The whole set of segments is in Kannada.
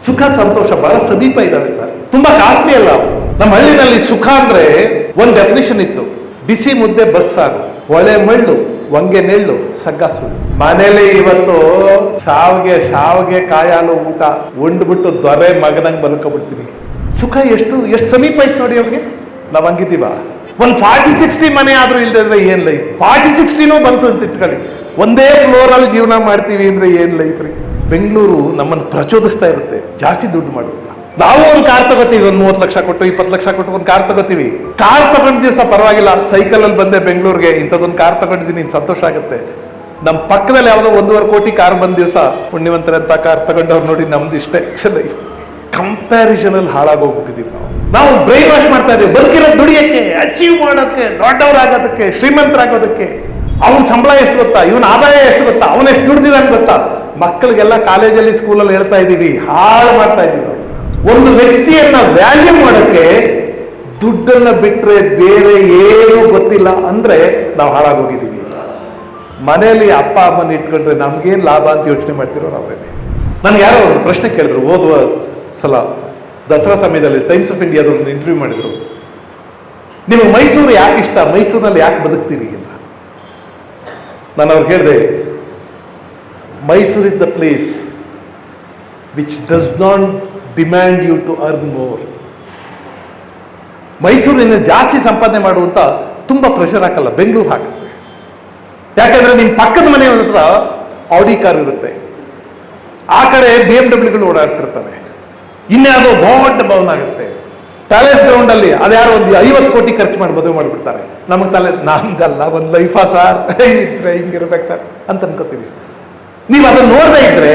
ಸುಖ ಸಂತೋಷ ಬಹಳ ಸಮೀಪ ಇದಾವೆ ಸರ್, ತುಂಬಾ ಕಾಸ್ಟ್ಲಿ ಅಲ್ಲ. ನಮ್ಮ ಹಳ್ಳಿನಲ್ಲಿ ಸುಖ ಅಂದ್ರೆ ಒಂದು ಡೆಫಿನಿಷನ್ ಇತ್ತು, ಬಿಸಿ ಮುದ್ದೆ ಬಸ್ಸಾರು, ಒಳೆ ಮಳ್ಳು, ವಂಗೆ ನೆಳ್ಳು, ಸಗ್ಗ ಸುಳ್ಳು. ಮನೇಲಿ ಇವತ್ತು ಶಾವ್ಗೆ ಕಾಯಾಲು ಊಟ ಉಂಡ್ಬಿಟ್ಟು ದೊರೆ ಮಗನಂಗ್ ಮಲ್ಕೊಬಿಡ್ತೀನಿ. ಸುಖ ಎಷ್ಟು ಸಮೀಪ ಇತ್ತು ನೋಡಿ ಅವ್ರಿಗೆ. ನಾವ್ ಹಂಗಿದ್ದೀವ? ಒಂದು 40-60 ಮನೆ ಆದ್ರೂ ಇಲ್ದಿದ್ರೆ ಏನ್ ಲೈಫ್? 40-60 ಬಂತು ಅಂತ ಇಟ್ಕೊಳ್ಳಿ, ಒಂದೇ ಫ್ಲೋರ್ ಅಲ್ಲಿ ಜೀವನ ಮಾಡ್ತೀವಿ ಅಂದ್ರೆ ಏನ್ ಲೈಫ್ ರೀ? ಬೆಂಗಳೂರು ನಮ್ಮನ್ನು ಪ್ರಚೋದಿಸ್ತಾ ಇರುತ್ತೆ ಜಾಸ್ತಿ ದುಡ್ಡು ಮಾಡುತ್ತ. ನಾವು ಒಂದು ಕಾರ್ ತಗೋತೀವಿ, ಒಂದು 30 ಲಕ್ಷ ಕೊಟ್ಟು 20 ಲಕ್ಷ ಕೊಟ್ಟು ಒಂದು ಕಾರ್ ತಗೋತೀವಿ. ಕಾರ್ ತಗೊಂಡ್ ದಿವಸ ಪರವಾಗಿಲ್ಲ, ಸೈಕಲ್ ಅಲ್ಲಿ ಬಂದೆ ಬೆಂಗಳೂರಿಗೆ, ಇಂಥದ್ದೊಂದು ಕಾರ್ ತಗೊಂಡಿದ್ದೀನಿ, ಸಂತೋಷ ಆಗುತ್ತೆ. ನಮ್ಮ ಪಕ್ಕದಲ್ಲಿ ಯಾವುದೋ 1.5 ಕೋಟಿ ಕಾರ್ ಬಂದ ದಿವಸ ಪುಣ್ಯವಂತರಂತ ಕಾರ್ ತಗೊಂಡವ್ರು ನೋಡಿ ನಮ್ದು ಇಷ್ಟೇ ಲೈಫ್. ಕಂಪ್ಯಾರಿಸನ್ ಅಲ್ಲಿ ಹಾಳಾಗೋಗ್ಬಿಟ್ಟಿದೀವಿ ನಾವು ಬ್ರೈನ್ ವಾಶ್ ಮಾಡ್ತಾ ಇದೀವಿ. ಬದುಕಿರೋ ದುಡಿಯಕ್ಕೆ, ಅಚೀವ್ ಮಾಡೋಕ್ಕೆ, ದೊಡ್ಡವರಾಗೋದಕ್ಕೆ, ಶ್ರೀಮಂತರಾಗೋದಕ್ಕೆ. ಅವನ ಸಂಬಳ ಎಷ್ಟು ಗೊತ್ತಾ, ಇವನ ಆದಾಯ ಎಷ್ಟು ಗೊತ್ತಾ, ಅವನ ಎಷ್ಟು ದುಡ್ದಿದ್ದಾನೆ ಗೊತ್ತಾ? ಮಕ್ಕಳಿಗೆಲ್ಲ ಕಾಲೇಜಲ್ಲಿ ಸ್ಕೂಲಲ್ಲಿ ಹೇಳ್ತಾ ಇದ್ದೀವಿ, ಹಾಳು ಮಾಡ್ತಾ ಇದ್ದೀವಿ. ಒಂದು ವ್ಯಕ್ತಿಯನ್ನ ವ್ಯಾಲ್ಯೂ ಮಾಡೋಕ್ಕೆ ದುಡ್ಡನ್ನ ಬಿಟ್ರೆ ಬೇರೆ ಏನೂ ಗೊತ್ತಿಲ್ಲ ಅಂದ್ರೆ ನಾವು ಹಾಳಾಗೋಗಿದ್ದೀವಿ. ಮನೆಯಲ್ಲಿ ಅಪ್ಪ ಅಮ್ಮನ ಇಟ್ಕೊಂಡ್ರೆ ನಮ್ಗೇನ್ ಲಾಭ ಅಂತ ಯೋಚನೆ ಮಾಡ್ತಿರೋರು ಅವರೇನೆ. ನನ್ಗೆ ಯಾರೋ ಒಂದು ಪ್ರಶ್ನೆ ಕೇಳಿದ್ರು ಓದುವ ಸಲ, ದಸರಾ ಸಮಯದಲ್ಲಿ ಟೈಮ್ಸ್ ಆಫ್ ಇಂಡಿಯಾದವ್ರನ್ನ ಇಂಟರ್ವ್ಯೂ ಮಾಡಿದ್ರು. ನಿಮಗೆ ಮೈಸೂರು ಯಾಕೆ ಇಷ್ಟ, ಮೈಸೂರಿನಲ್ಲಿ ಯಾಕೆ ಬದುಕ್ತೀರಿ ಅಂತ. ನಾನು ಅವ್ರಿಗೆ ಹೇಳಿದೆ, Mysuru is the place which does not demand you to earn more. ಮೈಸೂರಿನ ಜಾಸ್ತಿ ಸಂಪಾದನೆ ಮಾಡುವಂತ ತುಂಬಾ ಪ್ರೆಷರ್ ಹಾಕಲ್ಲ, ಬೆಂಗಳೂರು ಹಾಕುತ್ತೆ. ಯಾಕಂದ್ರೆ ನಿಮ್ಮ ಪಕ್ಕದ ಮನೆಯ ಹತ್ರ ಆಡಿ ಕಾರ್ ಇರುತ್ತೆ, ಆ ಕಡೆ BMW ಓಡಾಡ್ತಿರ್ತವೆ, ಇನ್ಯಾವುದೋ ದೊಡ್ಡ ಭವನ ಆಗುತ್ತೆ. ಪ್ಯಾಲೇಸ್ ಗ್ರೌಂಡ್ ಅಲ್ಲಿ ಅದ್ಯಾರೋ ಒಂದು 50 ಕೋಟಿ ಖರ್ಚು ಮಾಡಿ ಮದುವೆ ಮಾಡಿಬಿಡ್ತಾರೆ. ನಮಗೆ ನಮ್ದಲ್ಲ, ಒಂದು ಲೈಫಾ ಸಾರ್, ಇದ್ರೆ ಹಿಂಗಿರ್ಬೇಕು ಸರ್ ಅಂತ ಅನ್ಕೋತೀವಿ. ನೀವು ಅದನ್ನ ನೋಡದೇ ಇದ್ರೆ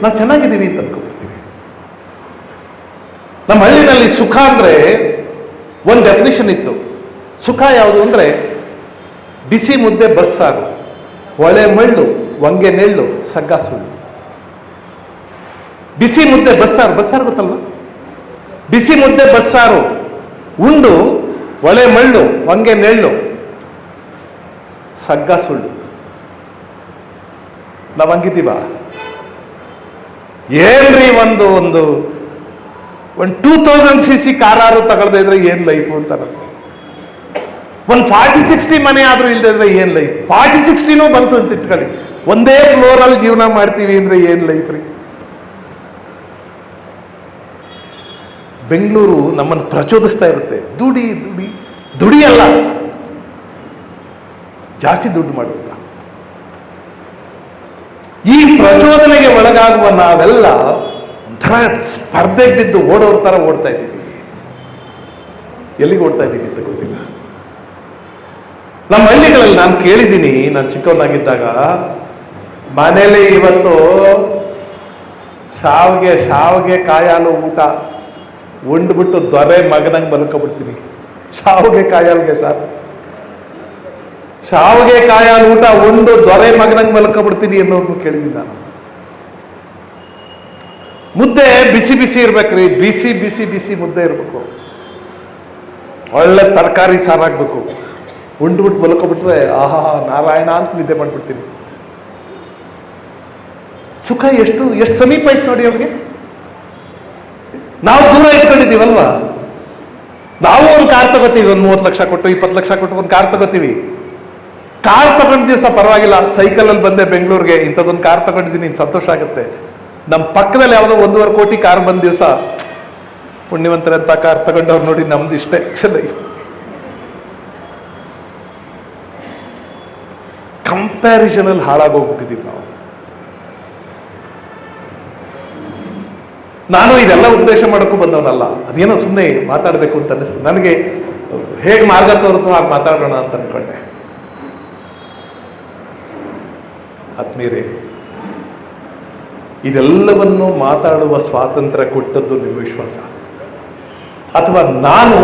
ನಾವು ಚೆನ್ನಾಗಿದ್ದೀವಿ ಅಂತ ಅನ್ಕೋಬಿಡ್ತೀವಿ. ನಮ್ಮ ಹಳ್ಳಿನಲ್ಲಿ ಸುಖ ಅಂದ್ರೆ ಒಂದು ಡೆಫಿನಿಷನ್ ಇತ್ತು. ಸುಖ ಯಾವುದು ಅಂದ್ರೆ ಬಿಸಿ ಮುದ್ದೆ ಬಸ್ಸಾರು, ಒಳೆ ಮಳ್ಳು, ವಂಗೆ ನೆಳ್ಳು, ಸಗ್ಗ ಸುಳ್ಳು. ಬಿಸಿ ಮುದ್ದೆ ಬಸ್ಸಾರು ಗೊತ್ತಲ್ವ? ಬಿಸಿ ಮುದ್ದೆ ಬಸ್ಸಾರು ಉಂಡು ಒಳೆ ಮಳ್ಳು, ವಂಗೆ ನೆಳ್ಳು, ಸಗ್ಗ ಸುಳ್ಳು. ನಾವು ಹಂಗಿದ್ದೀವ? ಏನ್ರಿ ಒಂದು 2000 cc ಕಾರಾರು ತಗೊಳ್ದೇ ಇದ್ರೆ ಏನ್ ಲೈಫ್ ಅಂತ. ಒಂದು 40-60 ಮನೆ ಆದ್ರೂ ಇಲ್ದಿದ್ರೆ ಏನ್ ಲೈಫ್? 40-60 ಬಂತು ಅಂತ ಇಟ್ಕೊಳ್ಳಿ, ಒಂದೇ ಫ್ಲೋರ್ ಅಲ್ಲಿ ಜೀವನ ಮಾಡ್ತೀವಿ ಅಂದ್ರೆ ಏನ್ ಲೈಫ್ ರೀ? ಬೆಂಗಳೂರು ನಮ್ಮನ್ನು ಪ್ರಚೋದಿಸ್ತಾ ಇರುತ್ತೆ, ದುಡಿ ಅಲ್ಲ, ಜಾಸ್ತಿ ದುಡ್ಡು ಮಾಡುತ್ತ. ಈ ಪ್ರಚೋದನೆಗೆ ಒಳಗಾಗುವ ನಾವೆಲ್ಲ ಒಂಥರ ಸ್ಪರ್ಧೆಗೆ ಬಿದ್ದು ಓಡೋರ್ ತರ ಓಡ್ತಾ ಇದ್ದೀವಿ. ಎಲ್ಲಿಗೆ ಓಡ್ತಾ ಇದ್ದೀವಿ ಅಂತ ಗೊತ್ತಿಲ್ಲ. ನಮ್ಮ ಹಳ್ಳಿಗಳಲ್ಲಿ ನಾನು ಕೇಳಿದ್ದೀನಿ, ನಾನು ಚಿಕ್ಕವನಾಗಿದ್ದಾಗ ಮನೇಲಿ ಇವತ್ತು ಶಾವ್ಗೆ ಕಾಯಾಲು ಊಟ ಉಂಡ್ಬಿಟ್ಟು ದೊರೆ ಮಗನಂಗ್ ಮಲ್ಕೊಬಿಡ್ತೀನಿ. ಶಾವ್ಗೆ ಕಾಯಾಲ್ಗೆ ಸರ್, ಶಾವ್ಗೆ ಕಾಯಾಲು ಊಟ ಉಂಡು ದೊರೆ ಮಗನಂಗ್ ಮಲ್ಕೊಬಿಡ್ತೀನಿ ಅನ್ನೋದನ್ನು ಕೇಳಿದ್ದೀನಿ ನಾನು. ಮುದ್ದೆ ಬಿಸಿ ಇರ್ಬೇಕ್ರಿ, ಬಿಸಿ ಮುದ್ದೆ ಇರ್ಬೇಕು, ಒಳ್ಳೆ ತರಕಾರಿ ಸಾರಾಗ್ಬೇಕು. ಉಂಡ್ಬಿಟ್ಟು ಮಲ್ಕೊಬಿಟ್ರೆ ಆಹಾ ನಾರಾಯಣ ಅಂತ ನಿದ್ದೆ ಮಾಡ್ಬಿಡ್ತೀನಿ. ಸುಖ ಎಷ್ಟು ಸಮೀಪ ಇತ್ತು ನೋಡಿ ಅವ್ರಿಗೆ. ನಾವು ದೂರ ಇಟ್ಕೊಂಡಿದ್ದೀವಲ್ವಾ? ನಾವು ಒಂದು ಕಾರ್ ತಗೋತೀವಿ, ಒಂದು 30 ಲಕ್ಷ ಕೊಟ್ಟು 20 ಲಕ್ಷ ಕೊಟ್ಟು ಒಂದು ಕಾರ್ ತಗೋತೀವಿ. ಕಾರ್ ತಗೊಂಡ ದಿವಸ ಪರವಾಗಿಲ್ಲ, ಸೈಕಲ್ ಅಲ್ಲಿ ಬಂದೆ ಬೆಂಗಳೂರಿಗೆ, ಇಂಥದ್ದೊಂದು ಕಾರ್ ತಗೊಂಡಿದ್ದೀನಿ, ಸಂತೋಷ ಆಗುತ್ತೆ. ನಮ್ಮ ಪಕ್ಕದಲ್ಲಿ ಯಾವುದೋ 1.5 ಕೋಟಿ ಕಾರ್ ಬಂದ ದಿವಸ ಪುಣ್ಯವಂತರಂತ ಕಾರ್ ತಗೊಂಡವ್ರು ನೋಡಿ ನಮ್ದು ಇಷ್ಟೇ ಲೈಫ್. ಕಂಪ್ಯಾರಿಸನ್ ಅಲ್ಲಿ ಹಾಳಾಗೋಗ್ಬಿಟ್ಟಿದ್ದೀವಿ ನಾವು. ನಾನು ಇದೆಲ್ಲ ಉದ್ದೇಶ ಮಾಡೋಕ್ಕೂ ಬಂದವನಲ್ಲ, ಅದೇನೋ ಸುಮ್ಮನೆ ಮಾತಾಡಬೇಕು ಅಂತ ಅನ್ನಿಸ್ತು ನನಗೆ. ಹೇಗೆ ಮಾರ್ಗ ತೋರುತ್ತೋ ಹಾಗೆ ಮಾತಾಡೋಣ ಅಂತ ಅನ್ಕೊಂಡೆ. ಆತ್ಮೀಯರೇ, ಇದೆಲ್ಲವನ್ನು ಮಾತಾಡುವ ಸ್ವಾತಂತ್ರ್ಯ ಕೊಟ್ಟದ್ದು ನಿಮ್ಮ ವಿಶ್ವಾಸ, ಅಥವಾ ನಾನು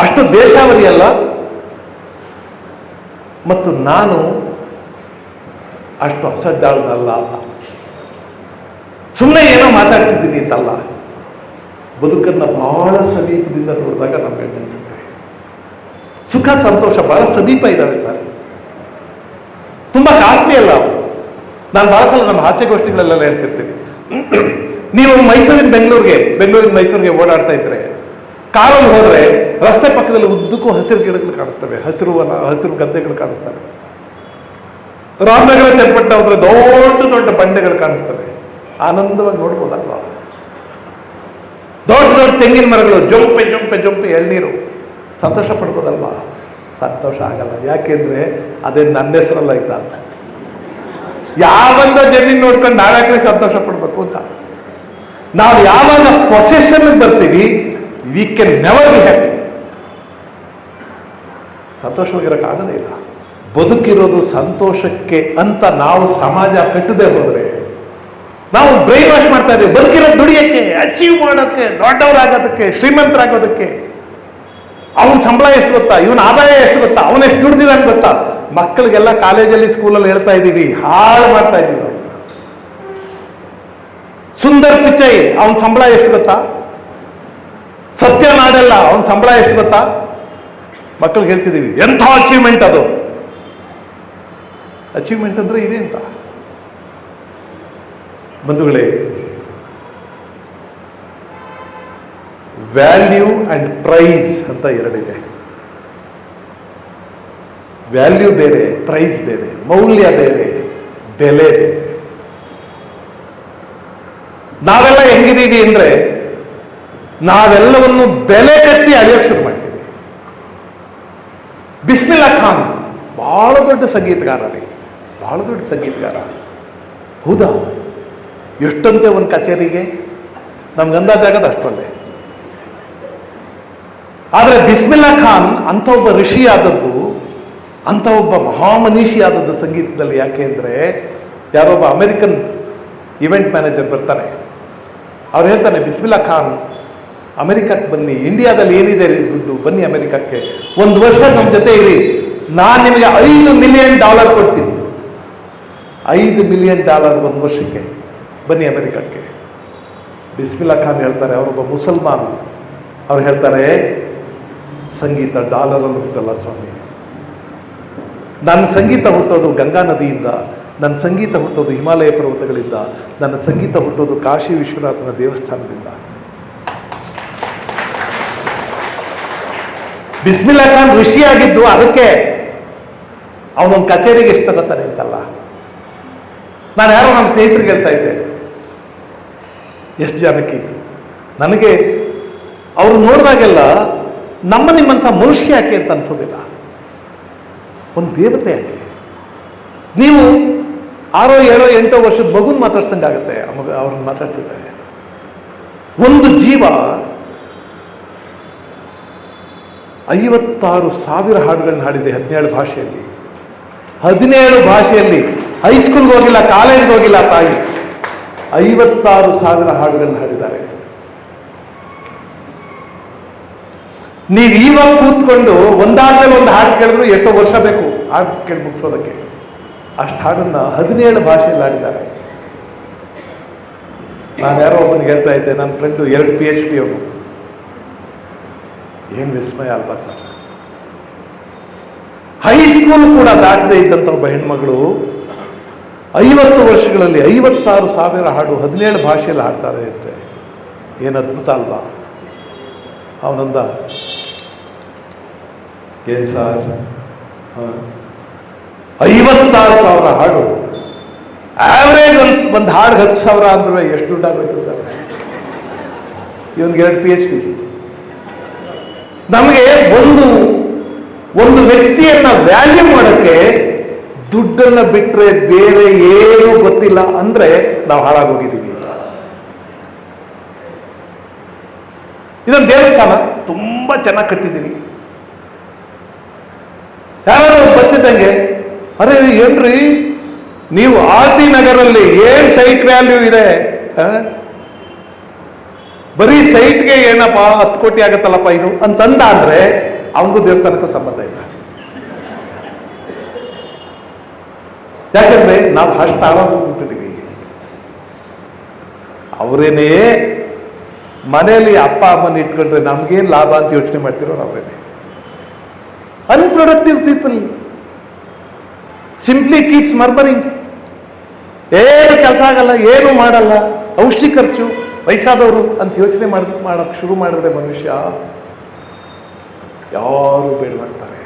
ಅಷ್ಟು ದೇಶಾವರಿ ಅಲ್ಲ ಮತ್ತು ನಾನು ಅಷ್ಟು ಅಸಡ್ಡಾಳನಲ್ಲ ಅಂತ. ಸುಮ್ಮನೆ ಏನೋ ಮಾತಾಡ್ತಿದ್ದೀನಿ ಅಂತಲ್ಲ, ಬದುಕನ್ನ ಬಹಳ ಸಮೀಪದಿಂದ ನೋಡಿದಾಗ ನಮ್ಗೆ ಅನ್ಸುತ್ತೆ ಸುಖ ಸಂತೋಷ ಬಹಳ ಸಮೀಪ ಇದ್ದಾವೆ ಸರ್, ತುಂಬಾ ಕಾಸ್ಟ್ಲಿ ಅಲ್ಲ ಅವು. ನಾನು ಬಹಳ ಸಲ ನಮ್ಮ ಹಾಸ್ಯಗೋಷ್ಠಿಗಳೆಲ್ಲ ಹೇಳ್ತಿರ್ತೀನಿ, ನೀವು ಮೈಸೂರಿಂದ ಮೈಸೂರಿಗೆ ಓಡಾಡ್ತಾ ಇದ್ರೆ ಕಾರಲ್ಲಿ ಹೋದ್ರೆ ರಸ್ತೆ ಪಕ್ಕದಲ್ಲಿ ಉದ್ದಕ್ಕೂ ಹಸಿರು ಗಿಡಗಳು ಕಾಣಿಸ್ತವೆ, ಹಸಿರು ಗದ್ದೆಗಳು ಕಾಣಿಸ್ತವೆ. ರಾಮನಗರ ಚನ್ನಪಟ್ಟಣ ಹೋದ್ರೆ ದೊಡ್ಡ ದೊಡ್ಡ ಬಂಡೆಗಳು ಕಾಣಿಸ್ತವೆ, ಆನಂದವಾಗಿ ನೋಡ್ಬೋದಲ್ವಾ. ದೊಡ್ಡ ದೊಡ್ಡ ತೆಂಗಿನ ಮರಗಳು, ಜೊಂಪೆ ಎಳ್ನೀರು, ಸಂತೋಷ ಪಡ್ಬೋದಲ್ವಾ. ಸಂತೋಷ ಆಗಲ್ಲ, ಯಾಕೆಂದ್ರೆ ಅದೇ ನನ್ನ ಹೆಸರಲ್ಲ ಆಯ್ತಾ ಅಂತ. ಯಾವಂದ ಜಮೀನ್ ನೋಡ್ಕೊಂಡು ನಾವ್ಯಾಕ್ರೆ ಸಂತೋಷ ಪಡ್ಬೇಕು ಅಂತ. ನಾವು ಯಾವಾಗ ಪೊಸೆಷನ್ ಬರ್ತೀವಿ, we can never be happy. ಸಂತೋಷವಾಗಿರೋಕ್ಕಾಗದೇ ಇಲ್ಲ. ಬದುಕಿರೋದು ಸಂತೋಷಕ್ಕೆ ಅಂತ ನಾವು ಸಮಾಜ ಕಟ್ಟದೆ ಹೋದ್ರೆ ನಾವು ಬ್ರೈನ್ ವಾಶ್ ಮಾಡ್ತಾ ಇದ್ದೀವಿ. ಬದುಕಿರೋದು ದುಡಿಯಕ್ಕೆ, ಅಚೀವ್ ಮಾಡೋಕ್ಕೆ, ದೊಡ್ಡವರಾಗೋದಕ್ಕೆ, ಶ್ರೀಮಂತರಾಗೋದಕ್ಕೆ. ಅವನ ಸಂಬಳ ಎಷ್ಟು ಗೊತ್ತಾ, ಇವನ ಆದಾಯ ಎಷ್ಟು ಗೊತ್ತಾ, ಅವನೆಷ್ಟು ದುಡ್ದಿದ್ದಾನೆ ಗೊತ್ತಾ. ಮಕ್ಕಳಿಗೆಲ್ಲ ಕಾಲೇಜಲ್ಲಿ ಸ್ಕೂಲಲ್ಲಿ ಹೇಳ್ತಾ ಇದ್ದೀವಿ, ಹಾಳು ಮಾಡ್ತಾ ಇದ್ದೀವಿ ಅವ್ರನ್ನ. ಸುಂದರ್ ಪಿಚೈ ಅವನ ಸಂಬಳ ಎಷ್ಟು ಗೊತ್ತಾ, ಸತ್ಯ ನಾಡೆಲ್ಲ ಅವನ ಸಂಬಳ ಎಷ್ಟು ಗೊತ್ತಾ. ಮಕ್ಕಳಿಗೆ ಹೇಳ್ತಿದ್ದೀವಿ, ಎಂಥ ಅಚೀವ್ಮೆಂಟ್ ಅದು. ಅಚೀವ್ಮೆಂಟ್ ಅಂದ್ರೆ ಇದೆ ಅಂತ. ಬಂಧುಗಳೇ, ವ್ಯಾಲ್ಯೂ ಅಂಡ್ ಪ್ರೈಸ್ ಅಂತ ಎರಡಿದೆ. ವ್ಯಾಲ್ಯೂ ಬೇರೆ, ಪ್ರೈಸ್ ಬೇರೆ, ಮೌಲ್ಯ ಬೇರೆ, ಬೆಲೆ ಬೇರೆ. ನಾವೆಲ್ಲ ಹೆಂಗಿದೀವಿ ಅಂದ್ರೆ ನಾವೆಲ್ಲವನ್ನು ಬೆಲೆ ಕಟ್ಟಿ ಅಳಿಯೋಕೆ ಶುರು ಮಾಡ್ತೀವಿ. ಬಿಸ್ಮಿಲ್ಲಾ ಖಾನ್ ಬಹಳ ದೊಡ್ಡ ಸಂಗೀತಗಾರ ರೀ, ಬಹಳ ದೊಡ್ಡ ಸಂಗೀತಗಾರ. ಹೌದಾ, ಎಷ್ಟಂತೆ ಒಂದು ಕಚೇರಿಗೆ ನಮ್ಗೆ ಅಂದಾಜಾಗದ ಅಷ್ಟರಲ್ಲೇ. ಆದರೆ ಬಿಸ್ಮಿಲ್ಲಾ ಖಾನ್ ಅಂತ ಒಬ್ಬ ಋಷಿ ಆದದ್ದು, ಅಂತ ಒಬ್ಬ ಮಹಾಮನೀಷಿ ಆದದ್ದು ಸಂಗೀತದಲ್ಲಿ. ಯಾಕೆ ಅಂದರೆ ಯಾರೊಬ್ಬ ಅಮೆರಿಕನ್ ಇವೆಂಟ್ ಮ್ಯಾನೇಜರ್ ಬರ್ತಾನೆ, ಅವ್ರು ಹೇಳ್ತಾನೆ, ಬಿಸ್ಮಿಲ್ಲಾ ಖಾನ್ ಅಮೆರಿಕಕ್ಕೆ ಬನ್ನಿ, ಇಂಡಿಯಾದಲ್ಲಿ ಏನಿದೆ ದುಡ್ಡು, ಬನ್ನಿ ಅಮೆರಿಕಕ್ಕೆ, ಒಂದು ವರ್ಷ ನಮ್ಮ ಜೊತೆ ಇರಿ, ನಾನು ನಿಮಗೆ $5 ಮಿಲಿಯನ್ ಕೊಡ್ತೀನಿ. $5 ಮಿಲಿಯನ್ ಒಂದು ವರ್ಷಕ್ಕೆ, ಬನ್ನಿ ಅಮೆರಿಕಕ್ಕೆ. ಬಿಸ್ಮಿಲ್ಲಾ ಖಾನ್ ಹೇಳ್ತಾರೆ, ಅವರೊಬ್ಬ ಮುಸಲ್ಮಾನ್, ಅವ್ರು ಹೇಳ್ತಾರೆ, ಸಂಗೀತ ಡಾಲರಲ್ಲಿ ಹುಟ್ಟಲ್ಲ ಸ್ವಾಮಿ. ನನ್ನ ಸಂಗೀತ ಹುಟ್ಟೋದು ಗಂಗಾ ನದಿಯಿಂದ, ನನ್ನ ಸಂಗೀತ ಹುಟ್ಟೋದು ಹಿಮಾಲಯ ಪರ್ವತಗಳಿಂದ, ನನ್ನ ಸಂಗೀತ ಹುಟ್ಟೋದು ಕಾಶಿ ವಿಶ್ವನಾಥನ ದೇವಸ್ಥಾನದಿಂದ. ಬಿಸ್ಮಿಲ್ಲಾ ಖಾನ್ ಋಷಿಯಾಗಿದ್ದು ಅದಕ್ಕೆ ಅವನೊಂದು ಕಚೇರಿಗೆ ಎಷ್ಟು ತಗೋತಾನೆ ಅಂತಲ್ಲ. ನಾನು ಯಾರೋ ನಮ್ಮ ಸ್ನೇಹಿತರಿಗೆ ಹೇಳ್ತಾ ಇದ್ದೆ, ಎಸ್ ಜಾನಕಿ, ನನಗೆ ಅವರು ನೋಡಿದಾಗೆಲ್ಲ ನಿಮ್ಮಂಥ ಮನುಷ್ಯ ಯಾಕೆ ಅಂತ ಅನ್ಸೋದಿಲ್ಲ, ಒಂದು ದೇವತೆ ಯಾಕೆ. ನೀವು 6, 7, 8 ವರ್ಷದ ಮಗುನ್ ಮಾತಾಡ್ಸಂಗಾಗತ್ತೆ ಅವ್ರನ್ನ ಮಾತಾಡ್ಸಿದ್ರೆ. ಒಂದು ಜೀವ 56,000 ಹಾಡುಗಳನ್ನ ಹಾಡಿದೆ 17 ಭಾಷೆಯಲ್ಲಿ. 17 ಭಾಷೆಯಲ್ಲಿ. ಹೈಸ್ಕೂಲ್ಗೆ ಹೋಗಿಲ್ಲ, ಕಾಲೇಜ್ಗೆ ಹೋಗಿಲ್ಲ ತಾಯಿ. 56,000 ಹಾಡುಗಳನ್ನ ಹಾಡಿದ್ದಾರೆ. ನೀವು ಇವಾಗ ಕೂತ್ಕೊಂಡು ಒಂದಾದ್ಮೇಲೆ ಒಂದು ಹಾಡು ಕೇಳಿದ್ರು ಎಷ್ಟೋ ವರ್ಷ ಬೇಕು ಹಾಡು ಕೇಳಿ ಮುಗಿಸೋದಕ್ಕೆ. ಅಷ್ಟು ಹಾಡನ್ನ 17 ಭಾಷೆಯಲ್ಲಿ ಹಾಡಿದ್ದಾರೆ. ನಾನು ಯಾರೋ ಒಬ್ಬನಿಗೆ ಹೇಳ್ತಾ ಇದ್ದೆ, ನನ್ನ ಫ್ರೆಂಡು 2 PhD ಅವನು. ಏನು ವಿಸ್ಮಯ ಅಲ್ವಾ ಸರ್. ಹೈಸ್ಕೂಲ್ ಕೂಡ ದಾಟದೇ ಇದ್ದಂಥ ಒಬ್ಬ ಹೆಣ್ಮಗಳು 50 ವರ್ಷಗಳಲ್ಲಿ 56,000 ಹಾಡು 17 ಭಾಷೆಯಲ್ಲಿ ಹಾಡ್ತಾರೆ ಅಂದರೆ ಏನು ಅದ್ಭುತ ಅಲ್ವಾ. ಅವನಂದ, ಏನ್ ಸರ್ 56,000 ಹಾಡು, ಆವ್ರೇಜ್ ಒಂದು ಹಾಡು 10,000 ಅಂದ್ರೆ ಎಷ್ಟು ದುಡ್ಡಾಗೋಯ್ತು ಸರ್. ಇವನ್ಗೆ 2 PhD. ನಮಗೆ ಒಂದು ವ್ಯಕ್ತಿಯನ್ನ ವ್ಯಾಲ್ಯೂ ಮಾಡೋಕ್ಕೆ ದುಡ್ಡನ್ನ ಬಿಟ್ರೆ ಬೇರೆ ಏನೂ ಗೊತ್ತಿಲ್ಲ ಅಂದ್ರೆ ನಾವು ಹಾಳಾಗೋಗಿದ್ದೀವಿ. ಇದೊಂದು ದೇವಸ್ಥಾನ ತುಂಬಾ ಚೆನ್ನಾಗಿ ಕಟ್ಟಿದ್ದೀವಿ. ಯಾರು ಬರ್ತಿದ್ದಂಗೆ, ಅರೆ ಏನ್ರಿ ನೀವು RT ನಗರಲ್ಲಿ ಏನ್ ಸೈಟ್ ವ್ಯಾಲ್ಯೂ ಇದೆ, ಬರೀ ಸೈಟ್ಗೆ ಏನಪ್ಪ 10 ಕೋಟಿ ಆಗತ್ತಲ್ಲಪ್ಪ ಇದು ಅಂತಂದ ಅಂದ್ರೆ ಅವನಿಗೂ ದೇವಸ್ಥಾನಕ್ಕೂ ಸಂಬಂಧ ಇಲ್ಲ. ಯಾಕಂದ್ರೆ ನಾವು ಅಷ್ಟು ಹಾಳಾಗೋಗ್ಬಿಟ್ಟಿದ್ದೀವಿ. ಅವರೇನೇ ಮನೆಯಲ್ಲಿ ಅಪ್ಪ ಅಮ್ಮನ ಇಟ್ಕೊಂಡ್ರೆ ನಮ್ಗೇನು ಲಾಭ ಅಂತ ಯೋಚನೆ ಮಾಡ್ತಿರೋರು ಅವರೇನೆ. Unproductive people simply keeps murmuring. ಏನು ಕೆಲಸ ಆಗಲ್ಲ, ಏನು ಮಾಡಲ್ಲ, ಔಷಧಿ ಖರ್ಚು, ವಯಸ್ಸಾದವರು ಅಂತ ಯೋಚನೆ ಮಾಡೋಕ್ಕೆ ಶುರು ಮಾಡಿದ್ರೆ ಮನುಷ್ಯ ಯಾರು ಬೇಡವಂತಾರೆ.